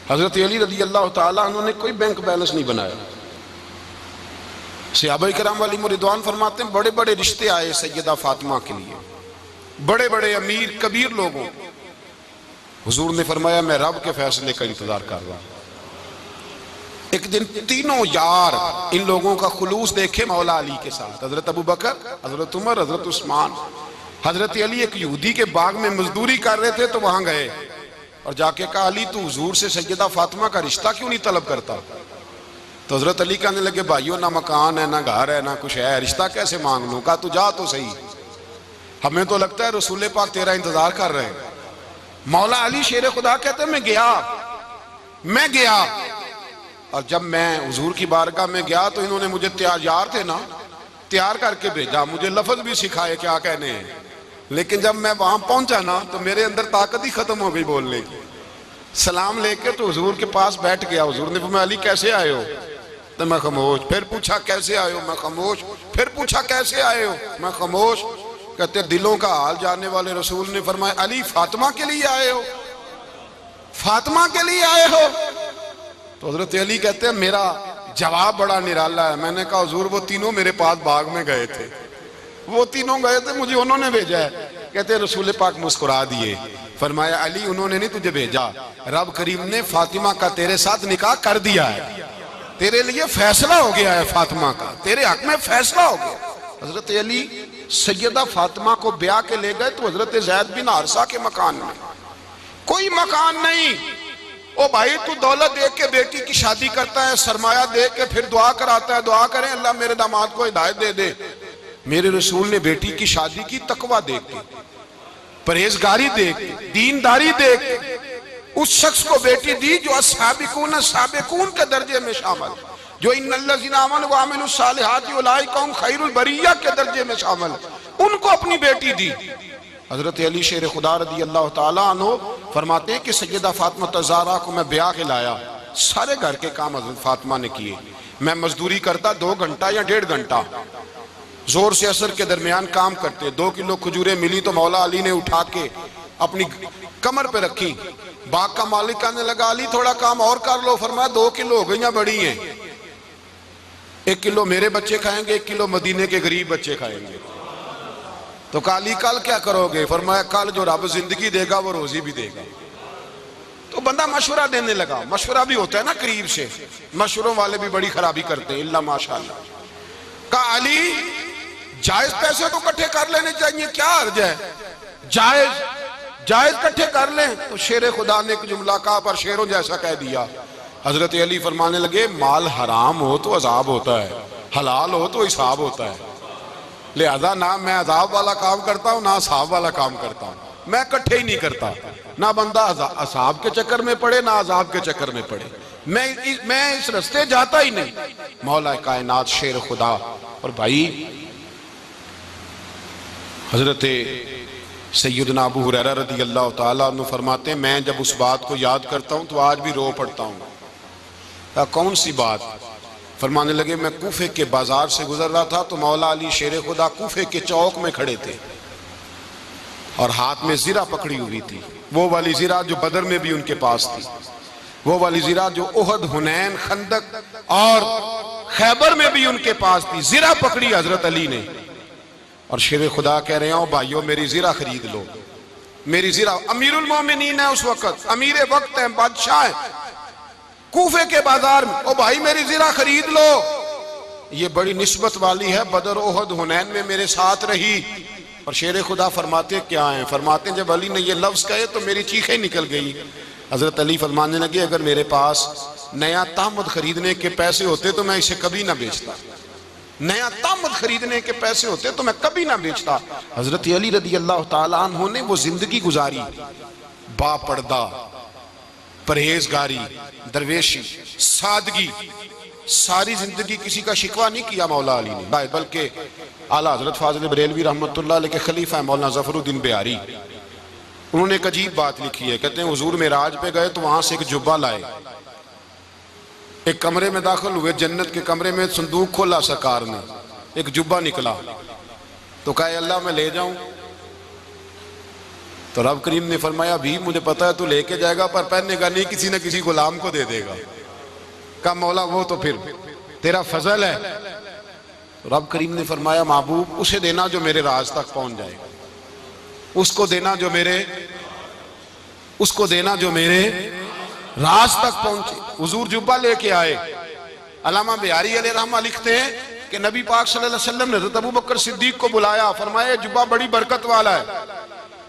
हजरत अली रज़ी अल्लाह ताला अन्हु ने कोई बैंक बैलेंस नहीं बनाया। सहाबा किराम वाली रिदवान फरमाते हैं बड़े बड़े रिश्ते आए सैयदा फातिमा के लिए, बड़े बड़े अमीर कबीर लोगों। हुजूर ने फरमाया मैं रब के फैसले का इंतजार कर रहा हूं। एक दिन तीनों यार इन लोगों का खुलूस देखे मौला अली के साथ, हजरत अबू बकर, हजरत उमर, हजरत उस्मान। हजरत अली एक यहूदी के बाग में मजदूरी कर रहे थे तो वहां गए और जाके कहा अली तू हुजूर से सैयदा फातिमा का रिश्ता क्यों नहीं तलब करता? तो हजरत अली कहने लगे भाइयों ना मकान है ना घर है ना कुछ है, रिश्ता कैसे मांग लूं? कहा तू जा तो सही, हमें तो लगता है रसूल पाक तेरा इंतजार कर रहे हैं। मौला अली शेर खुदा कहते मैं गया और जब मैं हुजूर की बारगाह में गया तो इन्होंने मुझे तैयार थे ना, तैयार करके भेजा, मुझे लफ्ज भी सिखाए क्या कहने हैं, लेकिन जब मैं वहां पहुंचा ना तो मेरे अंदर ताकत ही खत्म हो गई बोलने की। सलाम लेके तो हुजूर के पास बैठ गया। हुजूर ने फरमाया अली कैसे आए हो? तो मैं खामोश। फिर पूछा कैसे आए हो? मैं खामोश। फिर पूछा कैसे आए हो? मैं खामोश। कहते दिलों का हाल जानने वाले रसूल ने फरमाया अली फातिमा के लिए आए हो? फातिमा के लिए आए हो? तो हजरत अली कहते हैं मेरा जवाब बड़ा निराला है। मैंने कहा हुजूर वो तीनों मेरे पास बाग में गए थे, वो तीनों गए थे, मुझे उन्होंने भेजा है। कहते रसूल पाक मुस्कुरा दिए, फरमाया अली उन्होंने नहीं तुझे भेजा, रब करीम ने फातिमा का तेरे साथ निकाह कर दिया है, तेरे लिए फैसला हो गया है, फातिमा का तेरे हक में फैसला हो गया। हजरत अली सैयदा फातिमा को ब्याह के ले गए तो हजरत ज़ैद बिन हारिसा के मकान में, कोई मकान नहीं। ओ भाई तू दौलत देख के बेटी की शादी करता है, सरमाया देख के फिर दुआ कराता है, दुआ करें अल्लाह मेरे दामाद को हिदायत दे दे। मेरे रसूल ने बेटी की शादी की तकवा देख के, परहेजगारी देख के, दीनदारी देख के उस शख्स को बेटी दी जो अस्साबिकून साबिकून के दर्जे में शामिल, जो इन्नल्लज़ीना आमनू व अमिलुस सालिहाति उलाइका हुम खैरुल बरिया के दर्जे में शामिल, उनको अपनी बेटी दी। हजरत अली शेर खुदा रदी अल्लाह ताला अन्हु फरमाते हैं कि सैयदा फातिमा ज़हरा को मैं ब्याह के लाया, सारे घर के काम हजरत फातिमा ने किए। मैं मजदूरी करता 2 घंटा या 1.5 घंटा, जोर से असर के दरमियान काम करते। 2 किलो खजूरें मिली तो मौला अली ने उठा के अपनी कमर पे रखी। बाग का मालिक कहने लगा अली थोड़ा काम और कर लो। फरमाया 2 किलो हो गई बड़ी हैं, 1 किलो मेरे बच्चे खाएंगे, 1 किलो मदीने के गरीब बच्चे खाएंगे। तो काली कल क्या करोगे? फरमाया कल जो रब जिंदगी देगा वो रोजी भी देगा। तो बंदा मशवरा देने लगा। मशवरा भी होता है ना करीब से, मशवरों वाले भी बड़ी खराबी करते हैं इल्ला माशाअल्लाह। कहा अली जायज पैसे तो इकट्ठे कर लेने चाहिए, क्या अर्ज है, जायज इकट्ठे कर लें। तो शेर खुदा ने एक जुमला कहा पर शेरों जैसा कह दिया। हजरत अली फरमाने लगे माल हराम हो तो अजाब होता है, हलाल हो तो हिसाब होता है, लिहाजा ना मैं अजाब वाला काम करता हूँ ना हिसाब वाला काम करता हूँ, मैं इकट्ठे ही नहीं करता। ना बंदा असाब के चक्कर में पड़े ना अजाब के चक्कर में पड़े, मैं इस रास्ते जाता ही नहीं। मौला कायनात शेर खुदा। और भाई हजरत सैयदना अबू हुरैरा रज़ी अल्लाह ताला अन्हु फरमाते हैं मैं जब उस बात को याद करता हूँ तो आज भी रो पड़ता हूँ। कौन सी बात? फरमाने लगे मैं कूफे के बाजार से गुजर रहा था तो मौला अली शेर खुदा कूफे के चौक में खड़े थे और हाथ में जीरा पकड़ी हुई थी, वो वाली जीरा जो बदर में भी उनके पास थी, वो वाली जीरा जो उहद, हुनैन, खंदक और खैबर में भी उनके पास थी। जीरा पकड़ी हजरत अली ने और शेर खुदा कह रहे हो भाइयों मेरी जीरा खरीद लो, मेरी जीरा। अमीरुल मोमिनीन है उस वक्त, अमीर वक्त है, बादशाह है, कूफे के बाजार में। ओ भाई मेरी जीरा खरीद लो, ये बड़ी निस्बत वाली है, बदर, उहद, हुनैन में मेरे साथ रही। और शेर खुदा फरमाते क्या हैं? फरमाते जब अली ने ये लफ्ज कहे तो मेरी चीखें निकल गई। हजरत अली फरमाने लगे अगर मेरे पास नया तामद खरीदने के पैसे होते तो मैं इसे कभी ना बेचता, नया तामद खरीदने के पैसे होते तो मैं कभी ना बेचता। हजरत अली रज़ी अल्लाह ताला अन्हु ने वो जिंदगी गुजारी, बापर्दा, परहेजगारी, दरवेशी, सादगी, सारी जिंदगी किसी का शिकवा नहीं किया मौला अली ने, बल्कि आला हजरत फाजिल बरेलवी रहमतुल्लाह अलैह के खलीफा है मौलाना ज़फरुद्दीन बिहारी, उन्होंने एक अजीब बात लिखी है। कहते हैं हुजूर मेराज पे गए तो वहां से एक जुब्बा लाए, एक कमरे में दाखिल हुए, जन्नत के कमरे में संदूक खोला सरकार ने, एक जुब्बा निकला तो कहा अल्लाह मैं ले जाऊं? तो रब करीम ने फरमाया भी मुझे पता है तू लेके जाएगा पर पहनेगा नहीं, किसी न किसी गुलाम को दे देगा। कहा मौला वो तो फिर तेरा फजल है। तो रब करीम ने फरमाया महबूब उसे देना जो मेरे राज तक पहुंच जाए, उसको देना जो मेरे, उसको देना जो मेरे राज तक पहुंचे। हुजूर जुब्बा लेके आए। अल्लामा बिहारी अलैहि रहमा लिखते हैं कि नबी पाक सल्लल्लाहु अलैहि वसल्लम ने हज़रत अबू बकर सिद्दीक को बुलाया, फरमाया जुब्बा बड़ी बरकत वाला है,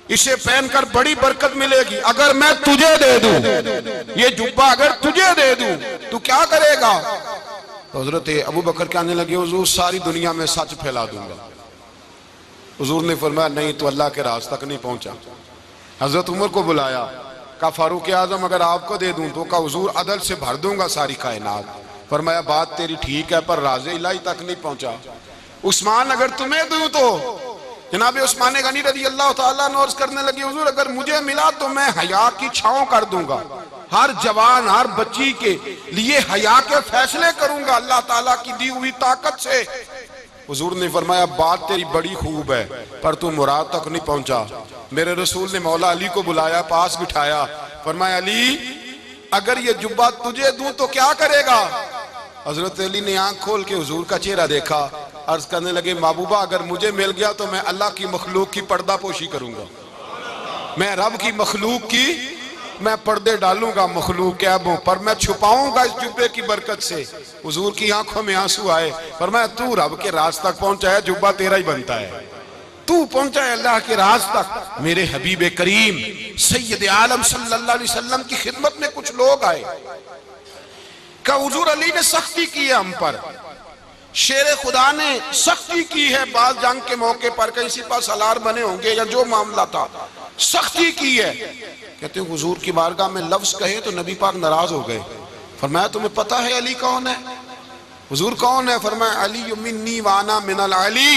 इसे पहनकर बड़ी बरकत मिलेगी, अगर मैं तुझे दे दूं ये जुब्बा, अगर तुझे दे दूं तू क्या करेगा? तो हजरत अबू बकर कहने लगे हुजूर सारी दुनिया में सच फैला दूंगा। हुजूर ने फरमाया नहीं तो अल्लाह के राज तक नहीं पहुंचा। हजरत उमर को बुलाया, कहा फारूक आजम अगर आपको दे दूं तो? कहा हुजूर अदल से भर दूंगा सारी कायनात। फरमाया बात तेरी ठीक है पर राज इलाही तक नहीं पहुंचा। उस्मान अगर तुम्हें दूं तो? जनाब उस्मान गनी रज़ी अल्लाह ताला अन्हु अर्ज़ करने लगे हुजूर अगर मुझे मिला तो मैं हया की छांव कर दूंगा, हर जवान हर बच्ची के लिए हया के फैसले करूंगा अल्लाह ताला की दी हुई ताकत से। हुजूर ने फरमाया बात तेरी बड़ी खूब है पर तू मुराद तक नहीं पहुंचा। मेरे रसूल ने मौला अली को बुलाया, पास बिठाया, फरमाया अली अगर ये जुब्बा तुझे दूं तो क्या करेगा? हजरत अली ने आंख खोल के हुजूर का चेहरा देखा, अर्ज करने लगे महबूबा अगर मुझे मिल गया तो मैं अल्लाह की मखलूक की पर्दा पोशी करूंगा। मैं रब की मखलूक की मैं पर्दे डालूंगा मखलूक के ऐबों पर, मैं छुपाऊंगा इस जुब्बे की बरकत से। हुजूर की आंखों में आंसू आए, फरमाया तू रब के राज तक पहुंचा है, जुब्बा तेरा ही बनता है, तू पहुंचा है अल्लाह के राज तक। मेरे हबीब करीम सैयद आलम सल्लल्लाहु अलैहि वसल्लम की खिदमत में कुछ लोग आए, का हुजूर अली ने सख्ती की है हम पर, शेर खुदा ने सख्ती की है, बाल जंग के मौके पर कहीं सिपा सलार बने होंगे या जो मामला था, सख्ती की है। कहते हैं हुजूर की बारगाह में लफ्ज कहे तो नबी पाक नाराज हो गए। फरमाया तुम्हें पता है अली कौन है? हुजूर कौन है? फरमाया अली मिन्नी वाना मिनल अली,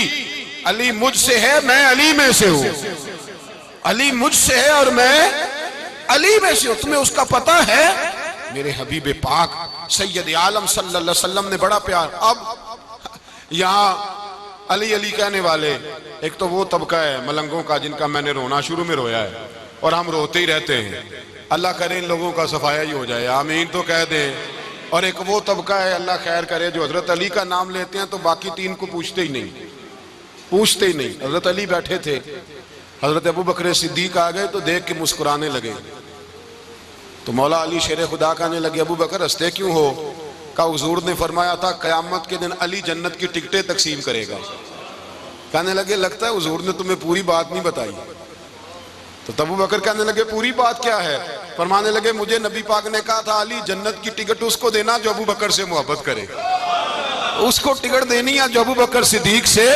अली मुझसे है मैं अली में से हूं, अली मुझसे है और मैं अली में से हूं, तुम्हें उसका पता है? मेरे हबीब पाक सैयद आलम सल्लल्लाहु अलैहि वसल्लम ने बड़ा प्यार। अब यहाँ अली अली कहने वाले एक तो वो तबका है मलंगों का जिनका मैंने रोना शुरू में रोया है और हम रोते ही रहते हैं, अल्लाह करे इन लोगों का सफाया ही हो जाए, आमीन तो कह दें। और एक वो तबका है अल्लाह खैर करे जो हजरत अली का नाम लेते हैं तो बाकी तीन को पूछते ही नहीं, पूछते ही नहीं। हजरत अली बैठे थे, हजरत अबू बकर सिद्दीक आ गए तो देख के मुस्कुराने लगे, तो मौला अली शेर खुदा कहने लगे अबू बकर हंसते क्यों हो? का हुजूर ने फरमाया था कयामत के दिन अली जन्नत की टिकटें तकसीम करेगा। कहने लगे लगता है हुजूर ने तुम्हें पूरी बात नहीं बताई। तो अबू बकर कहने लगे पूरी बात क्या है? फरमाने लगे मुझे नबी पाक ने कहा था अली जन्नत की टिकट उसको देना जो अबू बकर से मोहब्बत करे, उसको टिकट देनी है जो अबू बकर सिद्दीक से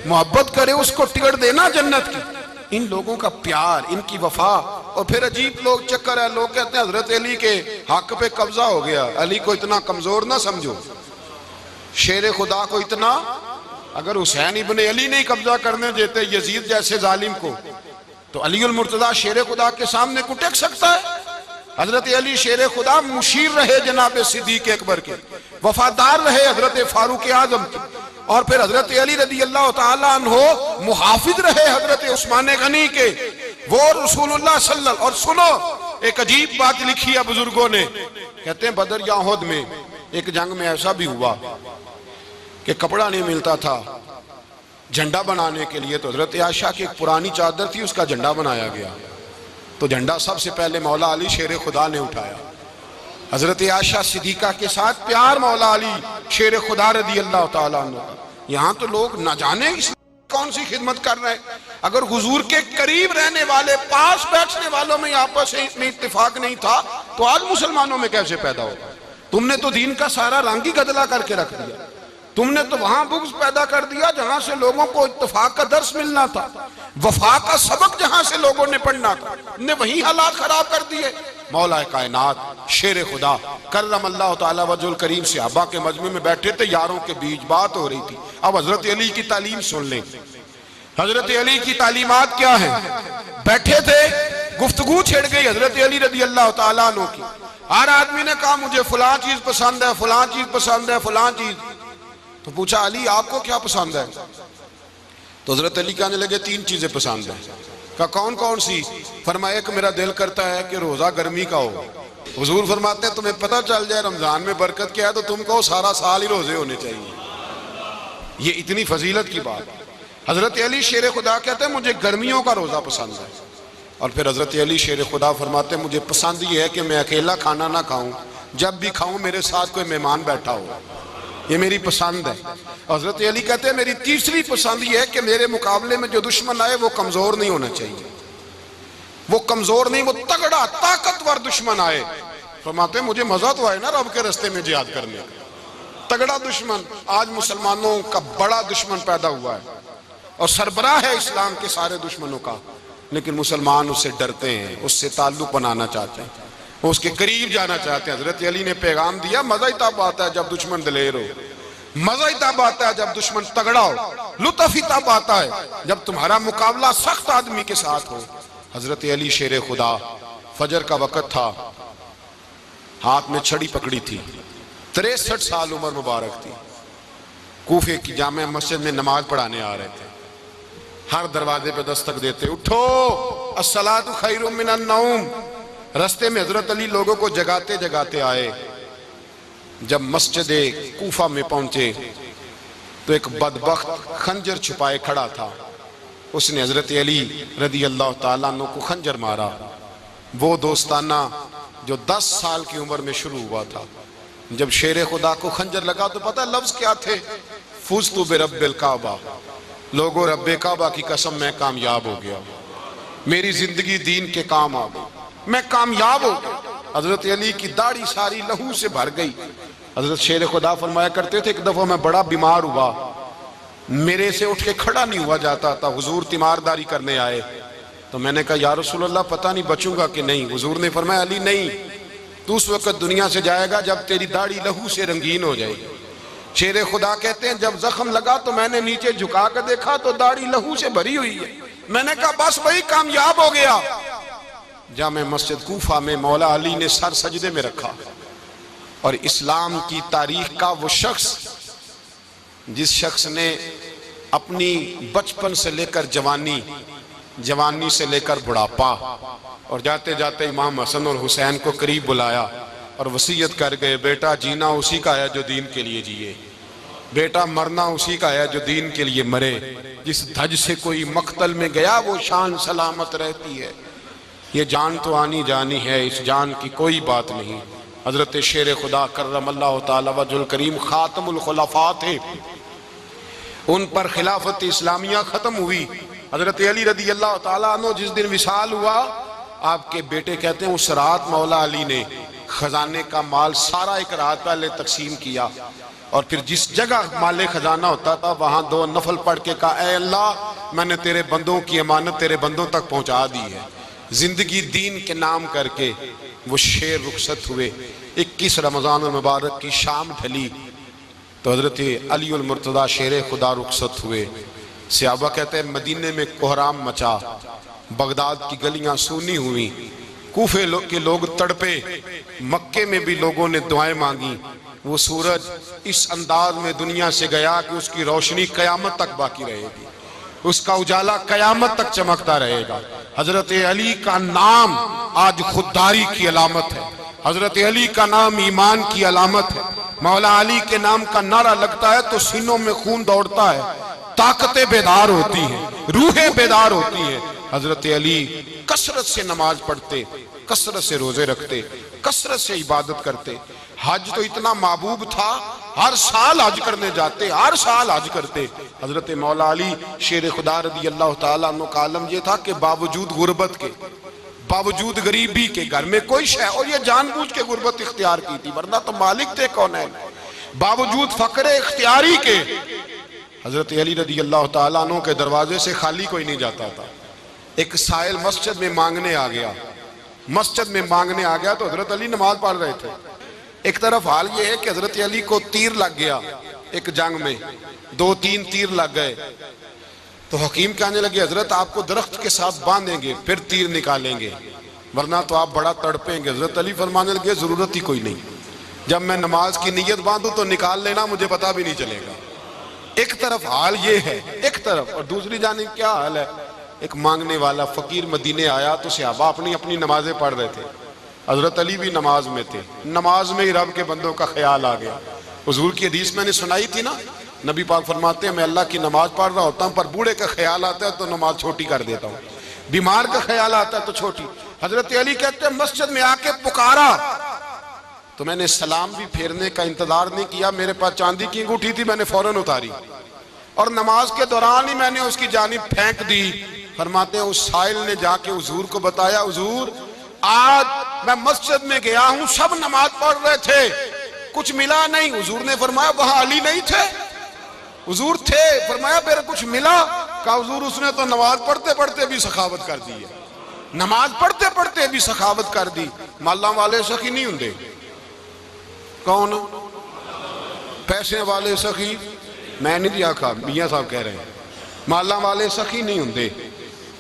मोहब्बत करे, उसको टिकट देना जन्नत की। इन लोगों का प्यार, इनकी वफा। और फिर अजीब लोग चक्कर है, लोग कहते हैं हजरत अली के हक पे कब्जा हो गया, अली को इतना कमजोर ना समझो, शेर खुदा को इतना, अगर हुसैन इब्ने अली नहीं कब्जा करने देते यजीद जैसे जालिम को तो अली उल मुर्तजा शेर खुदा के सामने कुटेक सकता है। हजरत अली शेर खुदा मुशीर रहे जनाब सिद्दीक अकबर के, वफादार रहे हजरत फारूक आजम के, और फिर हजरत अली रदी अल्लाह ताला अन्हो मुहाफिज रहे हजरत उस्मान गनी के, वो रसूलुल्लाह सल्लल्लाहु। और सुनो एक अजीब बात लिखी है बुजुर्गों ने, कहते हैं बदर या उहद में एक जंग में ऐसा भी हुआ कि कपड़ा नहीं मिलता था झंडा बनाने के लिए, तो हजरत आयशा की एक पुरानी चादर थी उसका झंडा बनाया गया। तो झंडा सबसे पहले मौला अली शेर खुदा ने उठाया, हजरत आयशा सिद्दीका के साथ प्यार, मौला अली शेर खुदा रदी अल्लाह ताला अन्हु। यहाँ तो लोग न जाने कौन सी खिदमत कर रहे हैं। अगर हुजूर के करीब रहने वाले पास बैठने वालों में आपस में इत्तेफाक नहीं था तो आज मुसलमानों में कैसे पैदा होगा? तुमने तो दीन का सारा रंग ही गदला करके रख दिया, तुमने तो वहां बुग़्ज़ पैदा कर दिया जहां से लोगों को इत्तेफाक का दर्स मिलना था, वफा का सबक जहां से लोगों ने पढ़ना था, ने वही हालात खराब कर दिए। मौला कायनात शेर खुदा करम अल्लाह ताला वजहुल करीम सहाबा के मजमे में बैठे थे, यारों के बीच बात हो रही थी। अब हजरत अली की तालीम सुन लें, हजरत अली की तालीमात क्या है? बैठे थे, गुफ्तगू छिड़ गई हजरत अली रदी अल्लाह ताला अन्हु की। हर आदमी ने कहा मुझे फलां चीज पसंद है, फलां चीज पसंद है, फलां चीज। तो पूछा अली आपको क्या पसंद है? तो हजरत अली कहने लगे तीन चीजें पसंद है। कहा कौन कौन सी? फरमाया एक मेरा दिल करता है कि रोजा गर्मी का हो। हुजूर फरमाते हैं तुम्हें पता चल जाए रमजान में बरकत क्या है तो तुम कहो सारा साल ही रोजे होने चाहिए, ये इतनी फजीलत की बात। हजरत अली शेर खुदा कहते हैं मुझे गर्मियों का रोजा पसंद है। और फिर हजरत अली शेर खुदा फरमाते हैं मुझे पसंद ये है कि मैं अकेला खाना ना खाऊं, जब भी खाऊं मेरे साथ कोई मेहमान बैठा हो, ये मेरी पसंद है। हजरत अली कहते हैं मेरी तीसरी पसंद ये है कि मेरे मुकाबले में जो दुश्मन आए वो कमजोर नहीं होना चाहिए, वो कमजोर नहीं, वो तगड़ा ताकतवर दुश्मन आए। फरमाते हैं मुझे मजा तो आए ना रब के रास्ते में जिहाद करने का, तगड़ा दुश्मन। आज मुसलमानों का बड़ा दुश्मन पैदा हुआ है और सरबराह है इस्लाम के सारे दुश्मनों का, लेकिन मुसलमान उससे डरते हैं, उससे ताल्लुक बनाना चाहते हैं, उसके करीब जाना चाहते हैं। हजरत अली ने पैगाम दिया मजा ही तब आता है जब दुश्मन दलेर हो, मजा ही तब आता है जब दुश्मन तगड़ा हो, लुत्फ ही तब आता है जब तुम्हारा मुकाबला सख्त आदमी के साथ हो। हजरत अली शेर खुदा, फजर का वक्त था, हाथ में छड़ी पकड़ी थी, 63 साल उम्र मुबारक थी, कूफे की जामे मस्जिद में नमाज पढ़ाने आ रहे थे। हर दरवाजे पे दस्तक देते उठो अस्सलातु खैरुम मिनन नौम। रास्ते में हजरत अली लोगों को जगाते जगाते आए। जब मस्जिद कूफा में पहुंचे तो एक बदबख्त खंजर छुपाए खड़ा था। उसने हजरत अली रदी अल्लाह ताला अन्हु को खंजर मारा। वो दोस्ताना जो 10 साल की उम्र में शुरू हुआ था। जब शेर खुदा को खंजर लगा तो पता लफ्ज क्या थे? फुज़्तु बिरब्बिल काबा, लोगों रब्बे काबा की कसम मैं कामयाब हो गया, मेरी जिंदगी दीन के काम आ गई, मैं कामयाब हो गया। हजरत अली की दाढ़ी सारी लहू से भर गई। हजरत शेर खुदा फरमाया करते थे, एक दफा मैं बड़ा बीमार हुआ, मेरे से उठ के खड़ा नहीं हुआ जाता था। हुजूर तीमारदारी करने आए तो मैंने कहा या रसूल अल्लाह पता नहीं बचूंगा कि नहीं। हुजूर ने फरमाया अली नहीं, तू उस वक्त दुनिया से जाएगा जब तेरी दाढ़ी लहू से रंगीन हो जाएगी। शेर खुदा कहते हैं जब जख्म लगा तो मैंने नीचे झुका कर देखा तो दाढ़ी लहू से भरी हुई है। मैंने कहा बस वही कामयाब हो गया। जामे मस्जिद कूफा में मौला अली ने सर सजदे में रखा और इस्लाम की तारीख का वो शख्स जिस शख्स ने अपनी बचपन से लेकर जवानी, जवानी से लेकर बुढ़ापा और जाते जाते इमाम हसन और हुसैन को करीब बुलाया और वसीयत कर गए, बेटा जीना उसी का है जो दीन के लिए जिए, बेटा मरना उसी का है जो दीन के लिए मरे। जिस धज से कोई मक्तल में गया वो शान सलामत रहती है। ये जान तो आनी जानी है, इस जान की कोई बात नहीं। हजरत शेर खुदा कर्रमल्लाहु ताला वजहुल करीम खातमुल खुलफा थे, उन पर खिलाफत इस्लामिया खत्म हुई। हजरत अली रदी अल्लाह ताला अन्हु जिस दिन विसाल हुआ, आपके बेटे कहते हैं उस रात मौला अली ने खजाने का माल सारा एक रात पहले तकसीम किया और फिर जिस जगह माले खजाना होता था वहां 2 नफल पढ़ के कहा, ऐ अल्लाह मैंने तेरे बंदों की अमानत तेरे बंदों तक पहुंचा दी है। जिंदगी दीन के नाम करके वो शेर रुखसत हुए। 21 रमजान मुबारक की शाम ढली तो हजरत अली उल मुर्तदा शेर खुदा रुखसत हुए। सहाबा कहते हैं मदीने में कोहराम मचा, बगदाद की गलियां सूनी हुई, कूफे के लोग तड़पे, मक्के में भी लोगों ने दुआएं मांगी। वो सूरज इस अंदाज में दुनिया से गया कि उसकी रोशनी कयामत तक बाकी रहेगी, उसका उजाला कयामत तक चमकता रहेगा। हजरत अली का नाम आज खुददारी की अलामत है, हजरत अली का नाम ईमान की अलामत है। मौला अली के नाम का नारा लगता है तो सीनों में खून दौड़ता है, ताकतें बेदार होती हैं, रूहें बेदार होती हैं। हजरत अली कसरत से नमाज पढ़ते, कसरत से रोजे रखते, कसरत से इबादत करते। हज तो इतना महबूब था, हर साल हज करने जाते, हर साल हज करते। हजरत मौला अली शेर खुदा रदी अल्लाह ताला अन्हु का आलम ये था कि बावजूद गुर्बत के, बावजूद गरीबी के, घर में कोई शय, और ये जानबूझ के गुर्बत इख्तियार की थी वरना तो मालिक थे कौन है। बावजूद फकरे इख्तियारी के हजरत अली रदी अल्लाह ताला अन्हु के दरवाजे से खाली कोई नहीं जाता था। एक साइल मस्जिद में मांगने आ गया, मस्जिद में मांगने आ गया तो हजरत अली नमाज पढ़ रहे थे। एक तरफ हाल ये है कि हजरत अली को तीर लग गया, एक जंग में 2-3 तीर लग गए तो हकीम कहने लगे हजरत आपको दरख्त के साथ बांधेंगे फिर तीर निकालेंगे वरना तो आप बड़ा तड़पेंगे। हजरत अली फरमाने लगे जरूरत ही कोई नहीं, जब मैं नमाज की नीयत बांधू तो निकाल लेना, मुझे पता भी नहीं चलेगा। एक तरफ हाल ये है, एक तरफ, और दूसरी जानिब क्या हाल है, एक मांगने वाला फकीर मदीने आया तो सहाबा अपनी अपनी नमाजें पढ़ रहे थे, हजरत अली भी नमाज में थे। नमाज में ही रब के बंदों का ख्याल आ गया। हुजूर की हदीस मैंने सुनाई थी ना, नबी पाक फरमाते हैं मैं अल्लाह की नमाज पढ़ रहा होता हूँ पर बूढ़े का ख्याल आता है तो नमाज छोटी कर देता हूँ, बीमार का ख्याल आता है तो छोटी। हजरत अली कहते हैं मस्जिद में आके पुकारा तो मैंने सलाम भी फेरने का इंतजार नहीं किया, मेरे पास चांदी की अंगूठी थी, मैंने फौरन उतारी और नमाज के दौरान ही मैंने उसकी जानिब फेंक दी। फरमाते हैं उस साइल ने जाके हुजूर को बताया, हुजूर आज मैं मस्जिद में गया हूं, सब नमाज पढ़ रहे थे, कुछ मिला नहीं। हुजूर ने फरमाया वहां अली नहीं थे? हुजूर थे। फरमाया फिर कुछ मिला? कहा हुजूर उसने तो नमाज पढ़ते पढ़ते भी सखावत कर दी है, नमाज पढ़ते पढ़ते भी सखावत कर दी। माला वाले सखी नहीं होंगे, कौन पैसे वाले सखी? मैं नहीं आखा, मियां साहब कह रहे हैं माला वाले सखी नहीं होंगे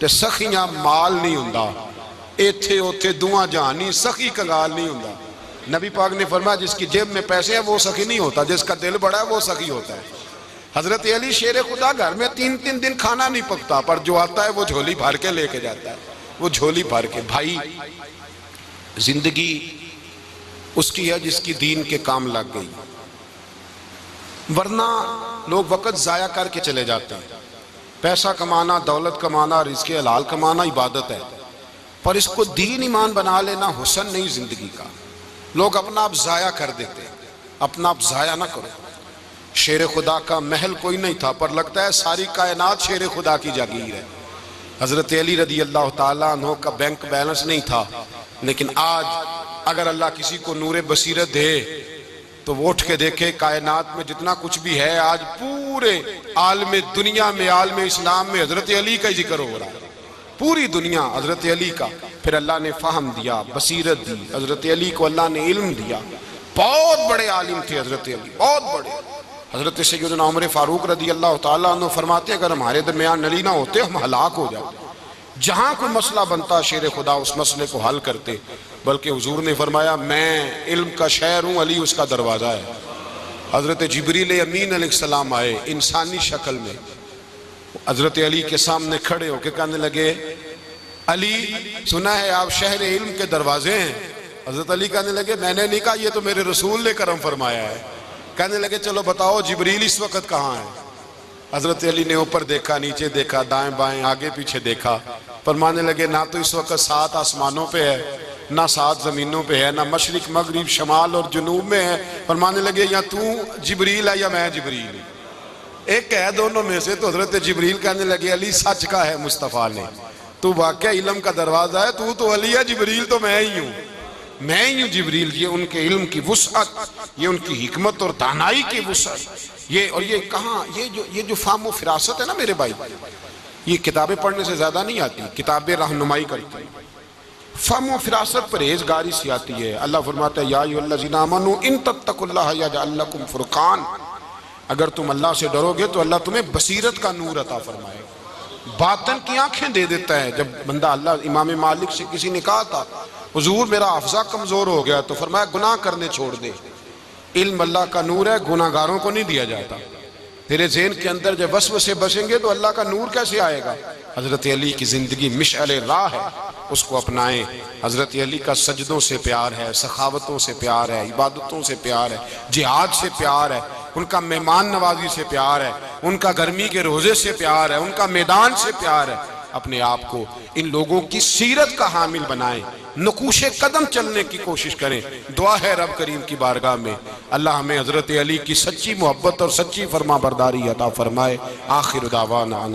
ते सखियां माल नहीं होंदा, इथे उथे दुआ जहानी सखी कंगाल नहीं होंदा। नबी पाक ने फरमाया जिसकी जेब में पैसे हैं वो सखी नहीं होता, जिसका दिल बड़ा है वो सखी होता है। हजरत अली शेर खुदा घर में 3-3 दिन खाना नहीं पकता पर जो आता है वो झोली भर के लेके जाता है, वो झोली भर के। भाई जिंदगी उसकी है जिसकी दीन के काम लग गई, वरना लोग वक्त जाया करके चले जाते हैं। पैसा कमाना, दौलत कमाना, रिज़्क़ हलाल कमाना इबादत है, पर इसको दीन ईमान बना लेना हुस्न नहीं जिंदगी का। लोग अपना आप ज़ाया कर देते, अपना आप ज़ाया ना करो। शेर खुदा का महल कोई नहीं था, पर लगता है सारी कायनात शेर खुदा की जागीर है। हज़रत अली रदी अल्लाह ताला अन्हु का बैंक बैलेंस नहीं था, लेकिन आज अगर अल्लाह किसी को नूरे बसीरत दे तो वो उठ के देखे कायनात में जितना कुछ भी है, आज पूरे आलम दुनिया में, आलम इस्लाम में हज़रत अली का ही जिक्र हो रहा है, पूरी दुनिया हज़रत अली का। फिर अल्लाह ने फ़हम दिया, बसीरत दी, हज़रत अली को अल्लाह ने इल्म दिया। बहुत बड़े आलिम थे हज़रत अली, बहुत बड़े। हज़रत सैयदना उमर फारूक रदी अल्लाह ताला अन्हु फरमाते, अगर हमारे दरमियान नली ना होते हम हलाक हो जाते। जहाँ कोई मसला बनता शेर खुदा उस मसले को हल करते, बल्कि हुजूर ने फरमाया मैं इल्म का शहर हूँ, अली उसका दरवाज़ा है। हज़रत जिब्रील अमीन अलैहिस्सलाम आए इंसानी शक्ल में, हज़रत अली के सामने खड़े होकर कहने लगे, अली सुना है आप शहर इल्म के दरवाजे हैं। हज़रत अली कहने लगे मैंने नहीं कहा, ये तो मेरे रसूल ने करम फरमाया है। कहने लगे चलो बताओ जिब्रील इस वक्त कहाँ है। हज़रत अली ने ऊपर देखा, नीचे देखा, दाएं बाएं, आगे पीछे देखा, फरमाने लगे ना तो इस वक्त 7 आसमानों पे है, ना 7 ज़मीनों पे है, ना मशरिक मगरिब शमाल और जुनूब में है। फरमाने लगे या तू जिब्रील है या मैं जिब्रील, एक है दोनों में से। तो हज़रत जिब्रील कहने लगे अली सच का है मुस्तफ़ा ने, तू वाकई इल्म का दरवाज़ा है, तू तो अली है, जिब्रील तो मैं ही हूँ, मैं ही हूँ जिब्रील। ये उनके इल्म की वुसअत, ये उनकी हिकमत और दानाई की वुसअत, ये और ये कहाँ, ये जो फाहम व फिरासत है ना मेरे भाई, ये किताबें पढ़ने से ज्यादा नहीं आती, किताबें रहनुमाई करती हैं। फाहम व फिरासत परहेजगारी से आती है। अल्लाह फरमाता है या अय्युहल्लज़ीना आमनू इन तत्तकुल्लाह यजअल लकुम फुरकान, अगर तुम अल्लाह से डरोगे तो अल्लाह तुम्हें बसीरत का नूर अता फरमाएगा, बातन की आंखें दे देता है। जब बंदा अल्लाह, इमाम मालिक से किसी ने कहा था हुजूर मेरा हफ्ज़ा कमजोर हो गया, तो फरमाया गुनाह करने छोड़ दे, इल्म अल्लाह का नूर है, गुनाहगारों को नहीं दिया जाता। तेरे ज़हन के अंदर जब वसवसे बसेंगे तो अल्लाह का नूर कैसे आएगा। हज़रत अली की ज़िंदगी मिशअल राह है, उसको अपनाएं। हज़रत अली का सजदों से प्यार है, सखावतों से प्यार है, इबादतों से प्यार है, जिहाद से प्यार है, उनका मेहमान नवाजी से प्यार है, उनका गर्मी के रोज़े से प्यार है, उनका मैदान से प्यार है। अपने आप को इन लोगों की सीरत का हामिल बनाएं, नकूशे कदम चलने की कोशिश करें। दुआ है रब करीम की बारगाह में अल्लाह हमें हज़रत अली की सच्ची मोहब्बत और सच्ची फरमा बरदारी अता फरमाए। आखिर दावाना।